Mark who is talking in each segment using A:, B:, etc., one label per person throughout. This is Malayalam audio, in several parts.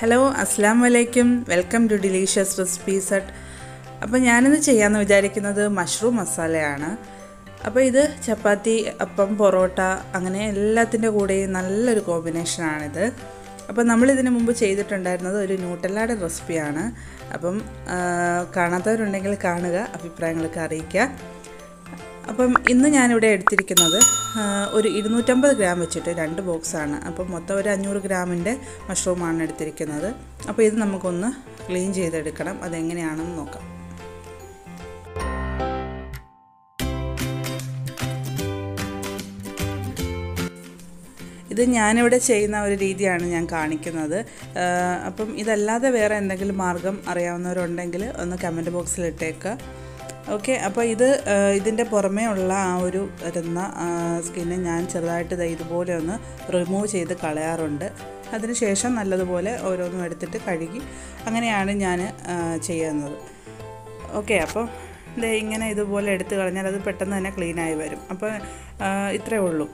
A: Hello, Assalamualaikum. Welcome to Delicious Recipes at. അപ്പോൾ ഞാനിന്ന് ചെയ്യാമെന്ന് വിചാരിക്കുന്നത് മഷ്റൂം മസാലയാണ്. അപ്പോൾ ഇത് ചപ്പാത്തി, അപ്പം, പൊറോട്ട അങ്ങനെ എല്ലാത്തിൻ്റെ കൂടെയും നല്ലൊരു കോമ്പിനേഷനാണിത്. അപ്പോൾ നമ്മളിതിന് മുമ്പ് ചെയ്തിട്ടുണ്ടായിരുന്നത് ഒരു ന്യൂട്ടല്ലയുടെ റെസിപ്പിയാണ്. അപ്പം കാണാത്തവരുണ്ടെങ്കിൽ കാണുക, അഭിപ്രായങ്ങളൊക്കെ അറിയിക്കുക. അപ്പം ഇന്ന് ഞാനിവിടെ എടുത്തിരിക്കുന്നത് ഒരു 250 ഗ്രാം വെച്ചിട്ട് 2 ബോക്സാണ്. അപ്പം മൊത്തം ഒരു 500 ഗ്രാമിൻ്റെ മഷ്റൂമാണ് എടുത്തിരിക്കുന്നത്. അപ്പോൾ ഇത് നമുക്കൊന്ന് ക്ലീൻ ചെയ്തെടുക്കണം. അതെങ്ങനെയാണെന്ന് നോക്കാം. ഇത് ഞാനിവിടെ ചെയ്യുന്ന ഒരു രീതിയാണ് ഞാൻ കാണിക്കുന്നത്. അപ്പം ഇതല്ലാതെ വേറെ എന്തെങ്കിലും മാർഗം അറിയാവുന്നവരുണ്ടെങ്കിൽ ഒന്ന് കമൻറ്റ് ബോക്സിൽ ഇട്ടേക്കുക. ഓക്കെ, അപ്പോൾ ഇതിൻ്റെ പുറമേ ഉള്ള ആ ഒരു വരുന്ന സ്കിന്ന് ഞാൻ ചെറുതായിട്ട് ഇതുപോലെ ഒന്ന് റിമൂവ് ചെയ്ത് കളയാറുണ്ട്. അതിനുശേഷം നല്ലതുപോലെ ഓരോന്നും എടുത്തിട്ട് കഴുകി അങ്ങനെയാണ് ഞാൻ ചെയ്യുന്നത്. ഓക്കെ, അപ്പോൾ ഇങ്ങനെ ഇതുപോലെ എടുത്ത് കളഞ്ഞാൽ അത് പെട്ടെന്ന് തന്നെ ക്ലീനായി വരും. അപ്പോൾ ഇത്രയേ ഉള്ളൂ.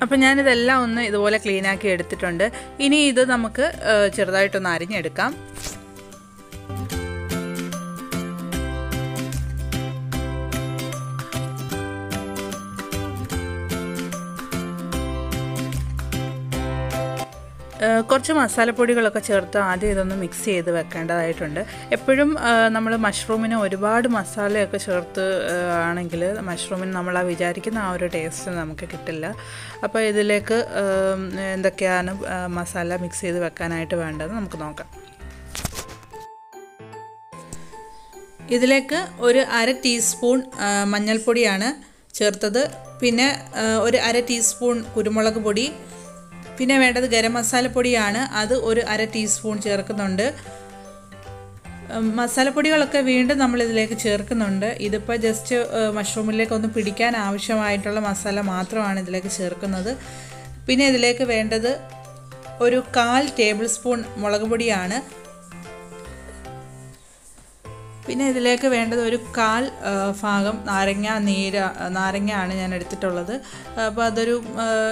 A: അപ്പോൾ ഞാനിതെല്ലാം ഒന്ന് ഇതുപോലെ ക്ലീനാക്കി എടുത്തിട്ടുണ്ട്. ഇനി ഇത് നമുക്ക് ചെറുതായിട്ടൊന്ന് അരിഞ്ഞെടുക്കാം. കുറച്ച് മസാലപ്പൊടികളൊക്കെ ചേർത്ത് ആദ്യം ഇതൊന്ന് മിക്സ് ചെയ്ത് വെക്കേണ്ടതായിട്ടുണ്ട്. എപ്പോഴും നമ്മൾ മഷ്റൂമിന് ഒരുപാട് മസാലയൊക്കെ ചേർത്ത് ആണെങ്കിൽ മഷ്റൂമിന് നമ്മൾ വിചാരിക്കുന്ന ആ ഒരു ടേസ്റ്റ് നമുക്ക് കിട്ടില്ല. അപ്പോൾ ഇതിലേക്ക് എന്തൊക്കെയാണ് മസാല മിക്സ് ചെയ്ത് വെക്കാനായിട്ട് വേണ്ടത് നമുക്ക് നോക്കാം. ഇതിലേക്ക് ഒരു 1/2 ടീസ്പൂൺ മഞ്ഞൾപ്പൊടിയാണ് ചേർത്തത്. പിന്നെ ഒരു 1/2 ടീസ്പൂൺ കുരുമുളക് പൊടി. പിന്നെ വേണ്ടത് ഗരം മസാലപ്പൊടിയാണ്. അത് ഒരു 1/2 ടീസ്പൂൺ ചേർക്കുന്നുണ്ട്. മസാലപ്പൊടികളൊക്കെ വീണ്ടും നമ്മളിതിലേക്ക് ചേർക്കുന്നുണ്ട്. ഇതിപ്പോൾ ജസ്റ്റ് മഷ്റൂമിലേക്ക് ഒന്ന് പിടിക്കാൻ ആവശ്യമായിട്ടുള്ള മസാല മാത്രമാണ് ഇതിലേക്ക് ചേർക്കുന്നത്. പിന്നെ ഇതിലേക്ക് വേണ്ടത് ഒരു 1/4 ടേബിൾ സ്പൂൺ മുളക് പൊടിയാണ്. പിന്നെ ഇതിലേക്ക് വേണ്ടത് ഒരു 1/4 ഭാഗം നാരങ്ങയാണ് ഞാൻ എടുത്തിട്ടുള്ളത്. അപ്പോൾ അതൊരു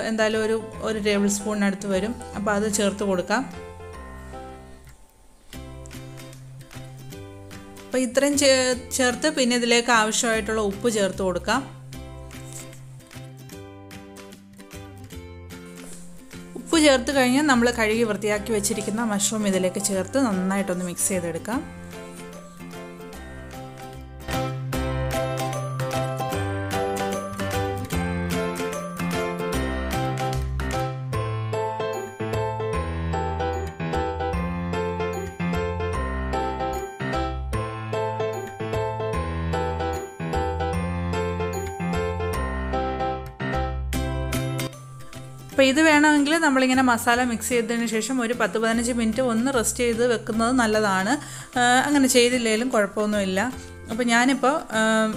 A: എന്തായാലും ഒരു ടേബിൾ സ്പൂണിനടുത്ത് വരും. അപ്പോൾ അത് ചേർത്ത് കൊടുക്കാം. അപ്പോൾ ഇത്രയും ചേർത്ത് പിന്നെ ഇതിലേക്ക് ആവശ്യമായിട്ടുള്ള ഉപ്പ് ചേർത്ത് കൊടുക്കാം. ഉപ്പ് ചേർത്ത് കഴിഞ്ഞാൽ നമ്മൾ കഴുകി വൃത്തിയാക്കി വെച്ചിരിക്കുന്ന മഷ്റൂം ഇതിലേക്ക് ചേർത്ത് നന്നായിട്ടൊന്ന് മിക്സ് ചെയ്തെടുക്കാം. അപ്പോൾ ഇത് വേണമെങ്കിൽ നമ്മളിങ്ങനെ മസാല മിക്സ് ചെയ്തതിന് ശേഷം ഒരു 10-15 മിനിറ്റ് ഒന്ന് റെസ്റ്റ് ചെയ്ത് വെക്കുന്നത് നല്ലതാണ്. അങ്ങനെ ചെയ്തില്ലെങ്കിലും കുഴപ്പമൊന്നുമില്ല. അപ്പോൾ ഞാനിപ്പോൾ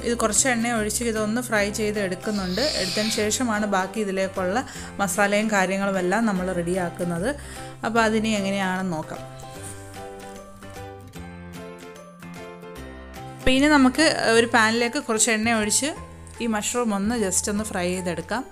A: ഇത് കുറച്ച് എണ്ണ ഒഴിച്ച് ഇതൊന്ന് ഫ്രൈ ചെയ്ത് എടുക്കുന്നുണ്ട്. എടുത്തതിന് ശേഷമാണ് ബാക്കി ഇതിലേക്കുള്ള മസാലയും കാര്യങ്ങളുമെല്ലാം നമ്മൾ റെഡിയാക്കുന്നത്. അപ്പോൾ അതിനി എങ്ങനെയാണെന്ന് നോക്കാം. അപ്പോൾ ഇനി നമുക്ക് ഒരു പാനിലേക്ക് കുറച്ച് എണ്ണ ഒഴിച്ച് ഈ മഷ്റൂം ഒന്ന് ജസ്റ്റ് ഒന്ന് ഫ്രൈ ചെയ്തെടുക്കാം.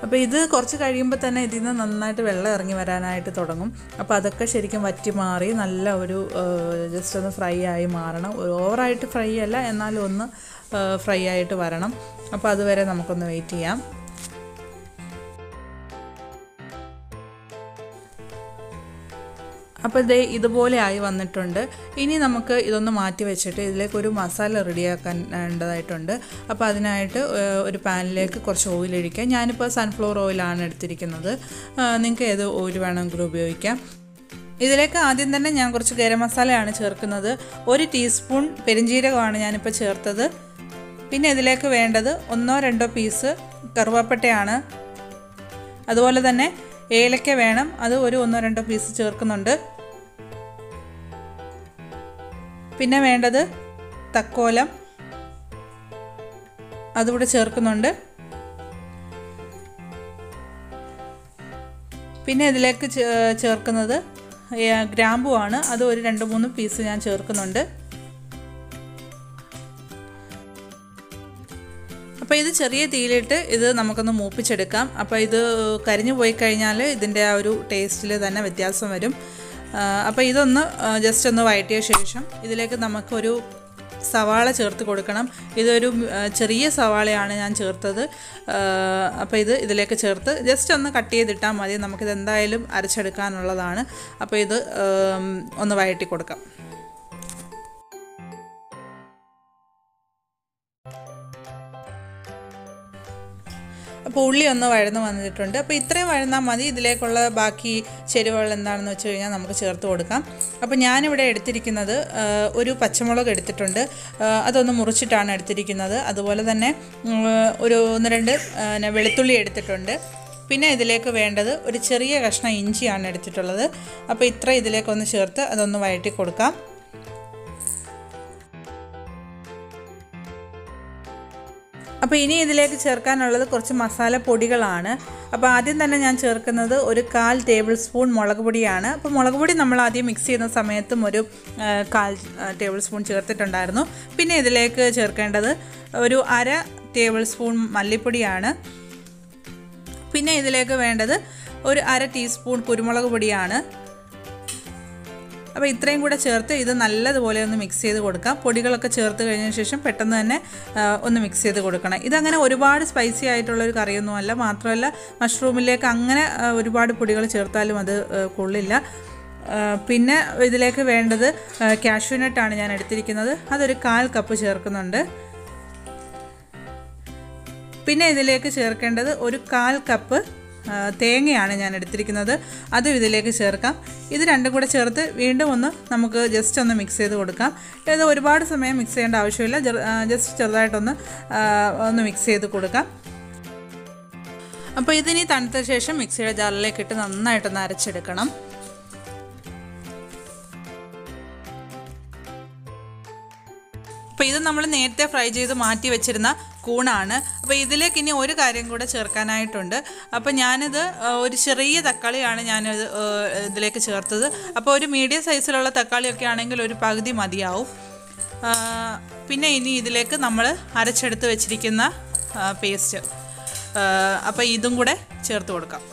A: അപ്പോൾ ഇത് കുറച്ച് കഴിയുമ്പോൾ തന്നെ ഇതിൽ നിന്ന് നന്നായിട്ട് വെള്ളം ഇറങ്ങി വരാനായിട്ട് തുടങ്ങും. അപ്പോൾ അതൊക്കെ ശരിക്കും വറ്റി മാറി നല്ല ഒരു ജസ്റ്റ് ഒന്ന് ഫ്രൈ ആയി മാറണം. ഓവറായിട്ട് ഫ്രൈ അല്ല, എന്നാലും ഒന്ന് ഫ്രൈ ആയിട്ട് വരണം. അപ്പോൾ അതുവരെ നമുക്കൊന്ന് വെയിറ്റ് ചെയ്യാം. അപ്പോൾ ഇതുപോലെ ആയി വന്നിട്ടുണ്ട്. ഇനി നമുക്ക് ഇതൊന്ന് മാറ്റി വെച്ചിട്ട് ഇതിലേക്ക് ഒരു മസാല റെഡിയാക്കാനായിട്ടുണ്ട്. അപ്പോൾ അതിനായിട്ട് ഒരു പാനിലേക്ക് കുറച്ച് ഓയിൽ ഒഴിക്കാം. ഞാനിപ്പോൾ സൺഫ്ലവർ ഓയിലാണ് എടുത്തിരിക്കുന്നത്. നിങ്ങൾക്ക് ഏത് ഓയിൽ വേണമെങ്കിലും ഉപയോഗിക്കാം. ഇതിലേക്ക് ആദ്യം തന്നെ ഞാൻ കുറച്ച് ഗരം മസാലയാണ് ചേർക്കുന്നത്. 1 ടീസ്പൂൺ പെരിഞ്ജീരകമാണ് ഞാനിപ്പോൾ ചേർത്തത്. പിന്നെ ഇതിലേക്ക് വേണ്ടത് 1-2 പീസ് കറുവാപ്പട്ടയാണ്. അതുപോലെ തന്നെ ഏലക്ക വേണം. അത് ഒരു 1-2 പീസ് ചേർക്കുന്നുണ്ട്. പിന്നെ വേണ്ടത് തക്കോലം, അതുകൂടെ ചേർക്കുന്നുണ്ട്. പിന്നെ ഇതിലേക്ക് ചേർക്കുന്നത് ഗ്രാമ്പുവാണ്. അത് ഒരു 2-3 പീസ് ഞാൻ ചേർക്കുന്നുണ്ട്. അപ്പോൾ ഇത് ചെറിയ തീയിലിട്ട് ഇത് നമുക്കൊന്ന് മൂപ്പിച്ചെടുക്കാം. അപ്പോൾ ഇത് കരിഞ്ഞു പോയി കഴിഞ്ഞാൽ ഇതിൻ്റെ ആ ഒരു ടേസ്റ്റിൽ തന്നെ വ്യത്യാസം വരും. അപ്പോൾ ഇതൊന്ന് ജസ്റ്റ് ഒന്ന് വഴറ്റിയ ശേഷം ഇതിലേക്ക് നമുക്കൊരു സവാള ചേർത്ത് കൊടുക്കണം. ഇതൊരു ചെറിയ സവാളയാണ് ഞാൻ ചേർത്തത്. അപ്പോൾ ഇതിലേക്ക് ചേർത്ത് ജസ്റ്റ് ഒന്ന് കട്ട് ചെയ്തിട്ടാൽ മതി. നമുക്കിത് എന്തായാലും അരച്ചെടുക്കാനുള്ളതാണ്. അപ്പോൾ ഇത് ഒന്ന് വഴറ്റി കൊടുക്കാം. അപ്പോൾ ഉള്ളി ഒന്ന് വഴന്ന് വന്നിട്ടുണ്ട്. അപ്പോൾ ഇത്രയും വഴന്നാൽ മതി. ഇതിലേക്കുള്ള ബാക്കി ചേരുവകൾ എന്താണെന്ന് വെച്ച് കഴിഞ്ഞാൽ നമുക്ക് ചേർത്ത് കൊടുക്കാം. അപ്പോൾ ഞാനിവിടെ എടുത്തിരിക്കുന്നത് ഒരു പച്ചമുളക് എടുത്തിട്ടുണ്ട്. അതൊന്ന് മുറിച്ചിട്ടാണ് എടുത്തിരിക്കുന്നത്. അതുപോലെ തന്നെ ഒരു 1-2 വെളുത്തുള്ളി എടുത്തിട്ടുണ്ട്. പിന്നെ ഇതിലേക്ക് വേണ്ടത് ഒരു ചെറിയ കഷ്ണം ഇഞ്ചിയാണ് എടുത്തിട്ടുള്ളത്. അപ്പോൾ ഇത്ര ഇതിലേക്കൊന്ന് ചേർത്ത് അതൊന്ന് വഴറ്റി കൊടുക്കാം. അപ്പോൾ ഇനി ഇതിലേക്ക് ചേർക്കാനുള്ളത് കുറച്ച് മസാല പൊടികളാണ്. അപ്പോൾ ആദ്യം തന്നെ ഞാൻ ചേർക്കുന്നത് ഒരു 1/4 ടേബിൾ സ്പൂൺ മുളക് പൊടിയാണ്. അപ്പോൾ മുളക് പൊടി നമ്മൾ ആദ്യം മിക്സ് ചെയ്യുന്ന സമയത്തും ഒരു 1/4 ടേബിൾ സ്പൂൺ ചേർത്തിട്ടുണ്ടായിരുന്നു. പിന്നെ ഇതിലേക്ക് ചേർക്കേണ്ടത് ഒരു 1/2 ടേബിൾ സ്പൂൺ മല്ലിപ്പൊടിയാണ്. പിന്നെ ഇതിലേക്ക് വേണ്ടത് ഒരു 1/2 ടീസ്പൂൺ കുരുമുളക് പൊടിയാണ്. അപ്പോൾ ഇത്രയും കൂടെ ചേർത്ത് ഇത് നല്ലതുപോലെ ഒന്ന് മിക്സ് ചെയ്ത് കൊടുക്കാം. പൊടികളൊക്കെ ചേർത്ത് കഴിഞ്ഞ ശേഷം പെട്ടെന്ന് തന്നെ ഒന്ന് മിക്സ് ചെയ്ത് കൊടുക്കണം. ഇതങ്ങനെ ഒരുപാട് സ്പൈസി ആയിട്ടുള്ളൊരു കറിയൊന്നുമല്ല. മാത്രമല്ല മഷ്റൂമിലേക്ക് അങ്ങനെ ഒരുപാട് പൊടികൾ ചേർത്താലും അത് കൊള്ളില്ല. പിന്നെ ഇതിലേക്ക് വേണ്ടത് കാഷ്യൂനട്ടാണ് ഞാൻ എടുത്തിരിക്കുന്നത്. അതൊരു 1/4 കപ്പ് ചേർക്കുന്നുണ്ട്. പിന്നെ ഇതിലേക്ക് ചേർക്കേണ്ടത് ഒരു 1/4 കപ്പ് തേങ്ങയാണ് ഞാൻ എടുത്തിരിക്കുന്നത്. അതും ഇതിലേക്ക് ചേർക്കാം. ഇത് രണ്ടും കൂടെ ചേർത്ത് വീണ്ടും ഒന്ന് നമുക്ക് ജസ്റ്റ് ഒന്ന് മിക്സ് ചെയ്ത് കൊടുക്കാം. ഇത് ഒരുപാട് സമയം മിക്സ് ചെയ്യേണ്ട ആവശ്യമില്ല. ജസ്റ്റ് ചെറുതായിട്ടൊന്ന് മിക്സ് ചെയ്ത് കൊടുക്കാം. അപ്പോൾ ഇതിനി തണുത്ത ശേഷം മിക്സിയുടെ ജാറിലേക്ക് ഇട്ട് നന്നായിട്ടൊന്ന് അരച്ചെടുക്കണം. അപ്പോൾ ഇത് നമ്മൾ നേരത്തെ ഫ്രൈ ചെയ്ത് മാറ്റി വെച്ചിരുന്ന കൂണാണ്. അപ്പോൾ ഇതിലേക്ക് ഇനി ഒരു കാര്യം കൂടെ ചേർക്കാനായിട്ടുണ്ട്. അപ്പോൾ ഞാനിത് ഒരു ചെറിയ തക്കാളിയാണ് ഞാനിത് ഇതിലേക്ക് ചേർത്തത്. അപ്പോൾ ഒരു മീഡിയം സൈസിലുള്ള തക്കാളിയൊക്കെ ആണെങ്കിൽ ഒരു പകുതി മതിയാവും. പിന്നെ ഇനി ഇതിലേക്ക് നമ്മൾ അരച്ചെടുത്ത് വെച്ചിരിക്കുന്ന പേസ്റ്റ്, അപ്പോൾ ഇതും കൂടെ ചേർത്ത് കൊടുക്കാം.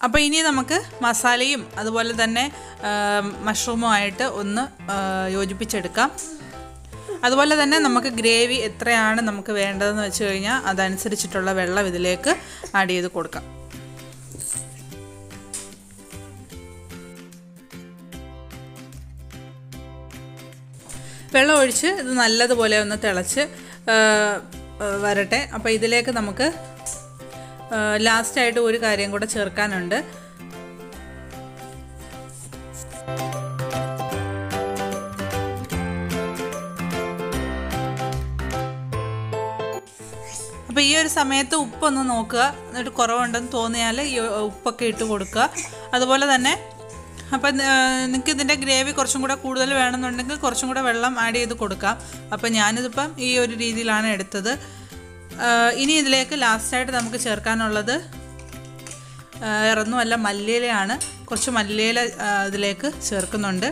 A: അപ്പോൾ ഇനി നമുക്ക് മസാലയും അതുപോലെ തന്നെ മഷ്റൂമുമായിട്ട് ഒന്ന് യോജിപ്പിച്ചെടുക്കാം. അതുപോലെ തന്നെ നമുക്ക് ഗ്രേവി എത്രയാണ് നമുക്ക് വേണ്ടതെന്ന് വെച്ച് കഴിഞ്ഞാൽ അതനുസരിച്ചിട്ടുള്ള വെള്ളം ഇതിലേക്ക് ആഡ് ചെയ്ത് കൊടുക്കാം. വെള്ളം ഒഴിച്ച് ഇത് നല്ലതുപോലെ ഒന്ന് തിളച്ച് വരട്ടെ. അപ്പോൾ ഇതിലേക്ക് നമുക്ക് ലാസ്റ്റായിട്ട് ഒരു കാര്യം കൂടെ ചേർക്കാനുണ്ട്. അപ്പോൾ ഈ ഒരു സമയത്ത് ഉപ്പൊന്ന് നോക്കുക. എന്നിട്ട് കുറവുണ്ടെന്ന് തോന്നിയാൽ ഈ ഉപ്പൊക്കെ ഇട്ട് കൊടുക്കുക. അതുപോലെ തന്നെ അപ്പം നിങ്ങൾക്ക് ഇതിൻ്റെ ഗ്രേവി കുറച്ചും കൂടെ കൂടുതൽ വേണമെന്നുണ്ടെങ്കിൽ കുറച്ചും കൂടെ വെള്ളം ആഡ് ചെയ്ത് കൊടുക്കാം. അപ്പം ഞാനിതിപ്പം ഈ ഒരു രീതിയിലാണ് എടുത്തത്. ഇനി ഇതിലേക്ക് ലാസ്റ്റായിട്ട് നമുക്ക് ചേർക്കാനുള്ളത് വേറൊന്നുമല്ല, മല്ലിയിലയാണ്. കുറച്ച് മല്ലിയില ഇതിലേക്ക് ചേർക്കുന്നുണ്ട്.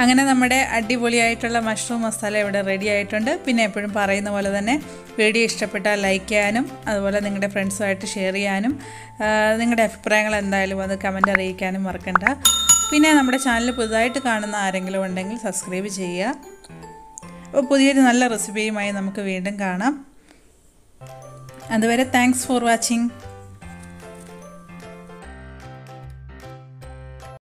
A: അങ്ങനെ നമ്മുടെ അടിപൊളിയായിട്ടുള്ള മഷ്റൂം മസാല ഇവിടെ റെഡി ആയിട്ടുണ്ട്. പിന്നെ എപ്പോഴും പറയുന്ന പോലെ തന്നെ വീഡിയോ ഇഷ്ടപ്പെട്ടാൽ ലൈക്ക് ചെയ്യാനും അതുപോലെ നിങ്ങളുടെ ഫ്രണ്ട്സുമായിട്ട് ഷെയർ ചെയ്യാനും നിങ്ങളുടെ അഭിപ്രായങ്ങൾ എന്തായാലും അത് കമൻറ്റ് അറിയിക്കാനും മറക്കണ്ട. പിന്നെ നമ്മുടെ ചാനൽ പുതുതായിട്ട് കാണുന്ന ആരെങ്കിലും ഉണ്ടെങ്കിൽ സബ്സ്ക്രൈബ് ചെയ്യുക. അപ്പോൾ പുതിയൊരു നല്ല റെസിപ്പിയുമായി നമുക്ക് വീണ്ടും കാണാം. അതുവരെ താങ്ക്സ് ഫോർ വാച്ചിങ്.